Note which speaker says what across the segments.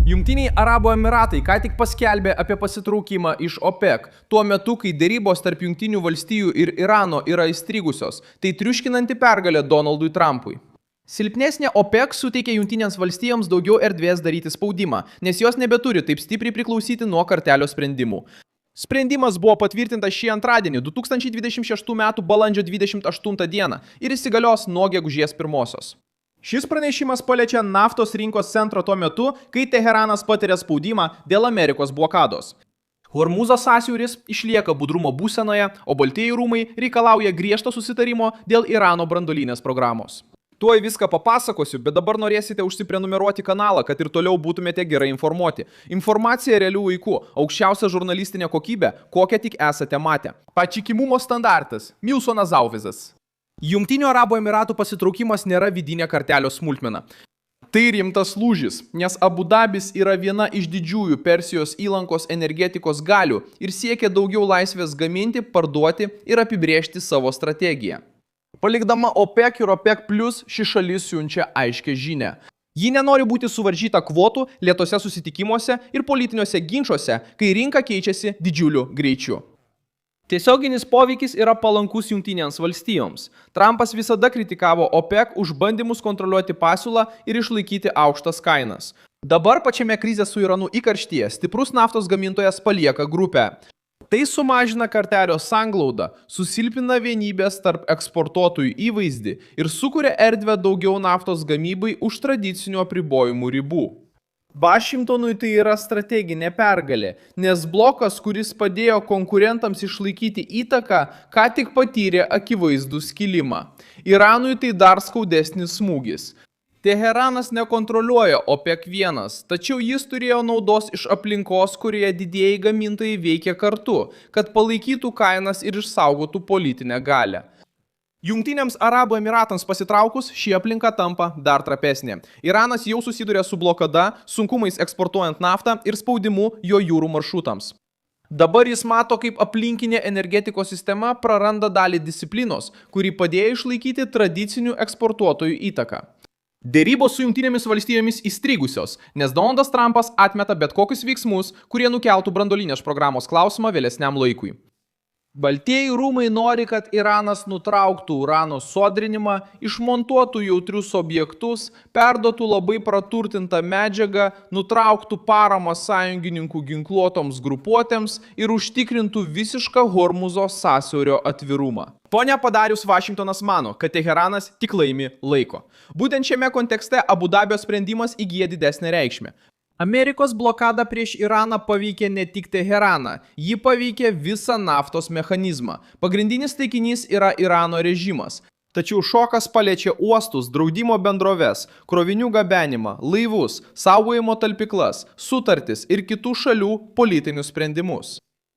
Speaker 1: Jungtiniai Arabų Emiratai ką tik paskelbė apie pasitraukimą iš OPEC, tuo metu, kai dėrybos tarp Jungtinių valstijų ir Irano yra įstrigusios. Tai triuškinanti pergalė Donaldui Trumpui. Silpnesnė OPEC suteikia Jungtinėms valstijoms daugiau erdvės daryti spaudimą, nes jos nebeturi taip stipriai priklausyti nuo kartelio sprendimų. Sprendimas buvo patvirtintas šį antradienį, 2026 m. balandžio 28 d. ir įsigalios nuo gegužės 1. Šis pranešimas paliečia naftos rinkos centrą tuo metu, kai Teheranas patiria spaudimą dėl Amerikos blokados. Hormūzo sąsiauris išlieka budrumo būsenoje, o Baltieji rūmai reikalauja griežto susitarimo dėl Irano branduolinės programos. Tuoj viską papasakosiu, bet dabar norėsite užsiprenumeruoti kanalą, kad ir toliau būtumėte gerai informuoti. Informacija realių laikų, aukščiausia žurnalistinė kokybė, kokią tik esate matę. Patikimumo standartas – Milsonas Zauvizas. Jungtinių Arabų Emiratų pasitraukimas nėra vidinė kartelio smulkmena. Tai rimtas lūžis, nes Abu Dabis yra viena iš didžiųjų Persijos įlankos energetikos galių ir siekia daugiau laisvės gaminti, parduoti ir apibrėžti savo strategiją. Palikdama OPEC ir OPEC+, ši šalis siunčia aiškę žinią. Ji nenori būti suvaržyta kvotų, lėtose susitikimuose ir politiniuose ginčiuose, kai rinka keičiasi didžiuliu greičiu. Tiesioginis poveikis yra palankus Jungtinėms valstijoms. Trumpas visada kritikavo OPEC už bandymus kontroliuoti pasiūlą ir išlaikyti aukštas kainas. Dabar pačiame krizės su Iranu įkarštyje stiprus naftos gamintojas palieka grupę. Tai sumažina kartelio sanglaudą, susilpina vienybės tarp eksportuotojų įvaizdį ir sukuria erdvę daugiau naftos gamybai už tradicinių apribojimų ribų. Vašingtonui tai yra strateginė pergalė, nes blokas, kuris padėjo konkurentams išlaikyti įtaką, ką tik patyrė akivaizdų skilimą. Iranui tai dar skaudesnis smūgis. Teheranas nekontroliuoja OPEC-1, tačiau jis turėjo naudos iš aplinkos, kurioje didieji gamintojai veikia kartu, kad palaikytų kainas ir išsaugotų politinę galią. Jungtiniams Arabų Emiratams pasitraukus, ši aplinka tampa dar trapesnė. Iranas jau susiduria su blokada, sunkumais eksportuojant naftą ir spaudimu jo jūrų maršrutams. Dabar jis mato, kaip aplinkinė energetikos sistema praranda dalį disciplinos, kuri padėjo išlaikyti tradicinių eksportuotojų įtaką. Dėrybos su Jungtinėmis valstijomis įstrigusios, nes Donaldas Trumpas atmeta bet kokius veiksmus, kurie nukeltų branduolinės programos klausimą vėlesniam laikui. Baltieji rūmai nori, kad Iranas nutrauktų urano sodrinimą, išmontuotų jautrius objektus, perduotų labai praturtintą medžiagą, nutrauktų paramą sąjungininkų ginkluotoms grupuotėms ir užtikrintų visišką Hormūzo sąsiaurio atvirumą. To nepadarius, Vašingtonas mano, kad Teheranas tik laimi laiko. Būtent šiame kontekste Abu Dabio sprendimas įgyja didesnę reikšmę. Amerikos blokada prieš Iraną paveikė ne tik Teheraną, ji paveikė visą naftos mechanizmą. Pagrindinis taikinys yra Irano režimas. Tačiau šokas paliečia uostus, draudimo bendroves, krovinių gabenimą, laivus, saugojimo talpyklas, sutartis ir kitų šalių politinius sprendimus.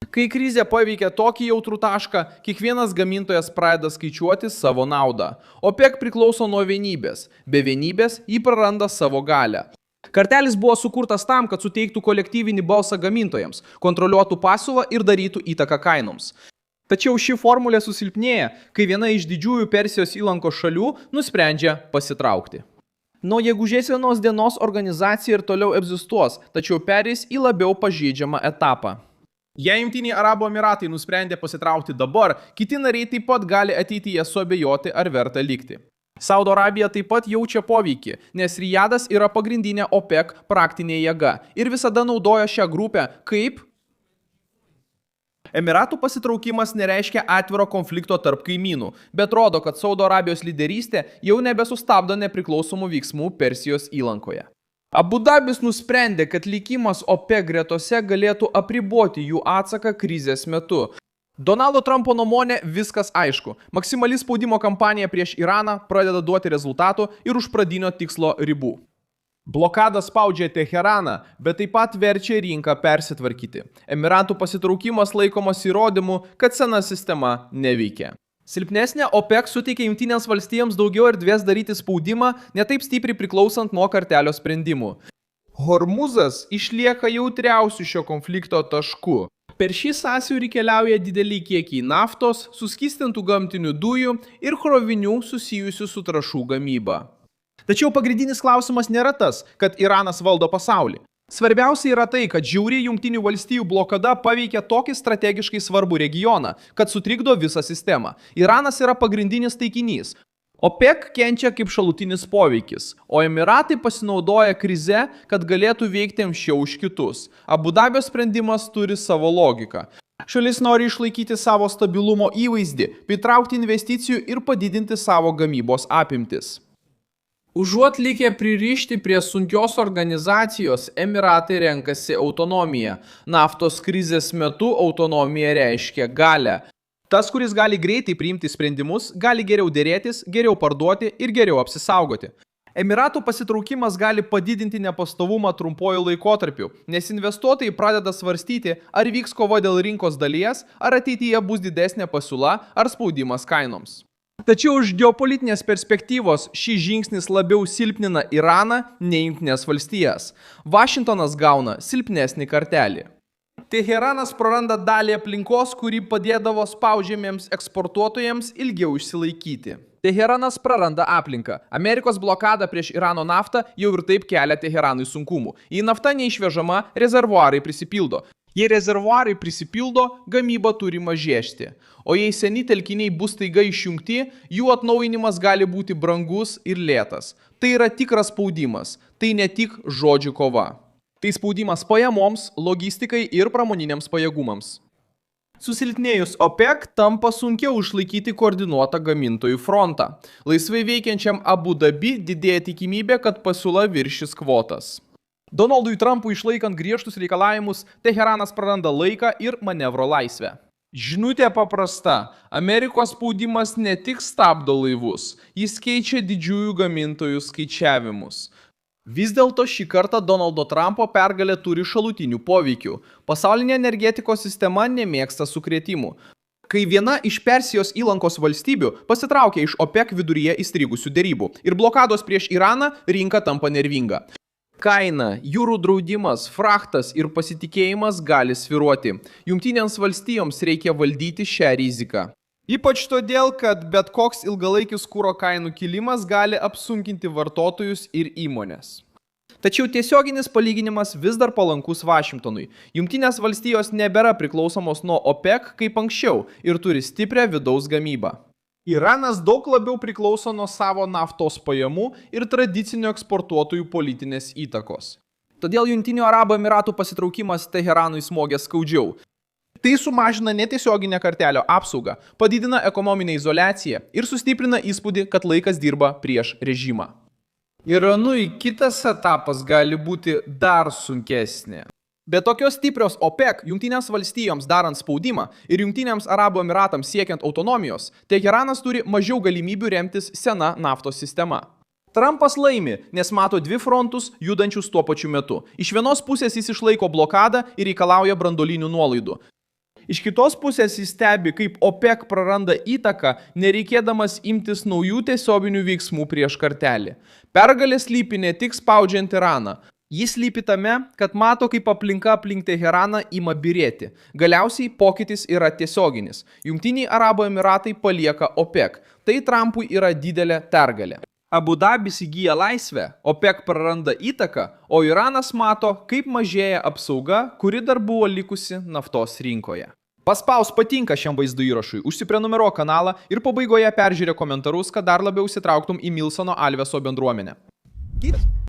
Speaker 1: Kai krizė paveikia tokį jautrų tašką, kiekvienas gamintojas pradeda skaičiuoti savo naudą. OPEC priklauso nuo vienybės. Be vienybės ji praranda savo galią. Kartelis buvo sukurtas tam, kad suteiktų kolektyvinį balsą gamintojams, kontroliuotų pasiūlą ir darytų įtaką kainoms. Tačiau ši formulė susilpnėja, kai viena iš didžiųjų Persijos įlankos šalių nusprendžia pasitraukti. Nuo gegužės 1 dienos organizacija ir toliau egzistuos, tačiau pereis į labiau pažeidžiamą etapą. Jei Jungtiniai Arabų Emiratai nusprendė pasitraukti dabar, kiti nariai taip pat gali ateityje suabejoti, ar verta likti. Saudo Arabija taip pat jaučia poveikį, nes Rijadas yra pagrindinė OPEC praktinė jėga ir visada naudoja šią grupę kaip Emiratų pasitraukimas nereiškia atviro konflikto tarp kaimynų, bet rodo, kad Saudo Arabijos lyderystė jau nebesustabdo nepriklausomų veiksmų Persijos įlankoje. Abu Dabis nusprendė, kad likimas OPEC gretose galėtų apriboti jų atsaką krizės metu. Donaldo Trumpo nuomonė viskas aišku. Maksimali spaudimo kampanija prieš Iraną pradeda duoti rezultatų ir už pradinio tikslo ribų. Blokada spaudžia Teheraną, bet taip pat verčia rinką persitvarkyti. Emiratų pasitraukimas laikomas įrodymu, kad sena sistema neveikia. Silpnesnė OPEC suteikia Jungtinėms valstijoms daugiau erdvės daryti spaudimą, ne taip stipriai priklausant nuo kartelio sprendimų. Hormūzas išlieka jautriausiu šio konflikto tašku. Per šį sąsiaurį keliauja dideli kiekiai naftos, suskystintų gamtinių dujų ir krovinių susijusių su trąšų gamyba. Tačiau pagrindinis klausimas nėra tas, kad Iranas valdo pasaulį. Svarbiausia yra tai, kad žiauri Jungtinių valstijų blokada paveikia tokį strategiškai svarbų regioną, kad sutrikdo visą sistemą. Iranas yra pagrindinis taikinys. OPEC kenčia kaip šalutinis poveikis, o Emiratai pasinaudoja krize, kad galėtų veikti anksčiau už kitus. Abu Dabio sprendimas turi savo logiką. Šalis nori išlaikyti savo stabilumo įvaizdį, pritraukti investicijų ir padidinti savo gamybos apimtis. Užuot likę pririšti prie sunkios organizacijos, Emiratai renkasi autonomiją. Naftos krizės metu autonomija reiškia galią. Tas, kuris gali greitai priimti sprendimus, gali geriau dėrėtis, geriau parduoti ir geriau apsisaugoti. Emiratų pasitraukimas gali padidinti nepastovumą trumpuoju laikotarpiu, nes investuotojai pradeda svarstyti, ar vyks kova dėl rinkos dalies, ar ateityje bus didesnė pasiūla ar spaudimas kainoms. Tačiau iš geopolitinės perspektyvos šis žingsnis labiau silpnina Iraną nei Jungtines valstijas. Vašingtonas gauna silpnesnį kartelį. Teheranas praranda dalį aplinkos, kuri padėdavo spaudžiamiems eksportuotojams ilgiau išsilaikyti. Teheranas praranda aplinką. Amerikos blokada prieš Irano naftą jau ir taip kelia Teheranui sunkumų. Jei nafta neišvežama, rezervuarai prisipildo. Jei rezervuarai prisipildo, gamyba turi mažėti. O jei seni telkiniai bus staiga išjungti, jų atnaujinimas gali būti brangus ir lėtas. Tai yra tikras spaudimas, tai ne tik žodžių kova. Tai spaudimas pajamoms, logistikai ir pramoniniams pajėgumams. Susilpnėjus OPEC tampa sunkiau išlaikyti koordinuotą gamintojų frontą. Laisvai veikiančiam Abu Dabi didėja tikimybė, kad pasiūla viršys kvotas. Donaldui Trumpui išlaikant griežtus reikalavimus, Teheranas praranda laiką ir manevro laisvę. Žinutė paprasta. Amerikos spaudimas ne tik stabdo laivus, jis keičia didžiųjų gamintojų skaičiavimus. Vis dėlto šį kartą Donaldo Trumpo pergalė turi šalutinių poveikių. Pasaulinė energetikos sistema nemėgsta sukrėtimų. Kai viena iš Persijos įlankos valstybių pasitraukia iš OPEC viduryje įstrigusių derybų ir blokados prieš Iraną, rinka tampa nervinga. Kaina, jūrų draudimas, frachtas ir pasitikėjimas gali svyruoti. Jungtinėms valstijoms reikia valdyti šią riziką. Ypač todėl, kad bet koks ilgalaikis kuro kainų kilimas gali apsunkinti vartotojus ir įmonės. Tačiau tiesioginis palyginimas vis dar palankus Vašingtonui. Jungtinės valstijos nebėra priklausomos nuo OPEC kaip anksčiau ir turi stiprią vidaus gamybą. Iranas daug labiau priklauso nuo savo naftos pajamų ir tradicinių eksportuotojų politinės įtakos. Todėl Jungtinių Arabų Emiratų pasitraukimas Teheranui smogė skaudžiau. Tai sumažina netiesioginę kartelio apsaugą, padidina ekonominę izoliaciją ir sustiprina įspūdį, kad laikas dirba prieš režimą. Iranui kitas etapas gali būti dar sunkesnė. Be tokios stiprios OPEC, Jungtinėms valstijoms darant spaudimą ir Jungtiniams Arabų Emiratams siekiant autonomijos, Teheranas turi mažiau galimybių remtis sena naftos sistema. Trumpas laimi, nes mato dvi frontus judančius tuo pačiu metu. Iš vienos pusės jis išlaiko blokadą ir reikalauja branduolinių nuolaidų. Iš kitos pusės jis stebi, kaip OPEC praranda įtaką, nereikėdamas imtis naujų tiesioginių veiksmų prieš kartelį. Pergalė slypi ne tik spaudžiant Iraną. Jis slypi tame, kad mato, kaip aplinka aplink Teheraną ima byrėti. Galiausiai pokytis yra tiesioginis. Jungtiniai Arabų Emiratai palieka OPEC. Tai Trumpui yra didelė pergalė. Abu Dabis įgyja laisvę, OPEC praranda įtaką, o Iranas mato, kaip mažėja apsauga, kuri dar buvo likusi naftos rinkoje. Paspaus patinka šiam vaizdo įrašui, užsiprenumeruok kanalą ir pabaigoje peržiūrėk komentarus, kad dar labiau įsitrauktum į Milsono Alveso bendruomenę. Gyvas.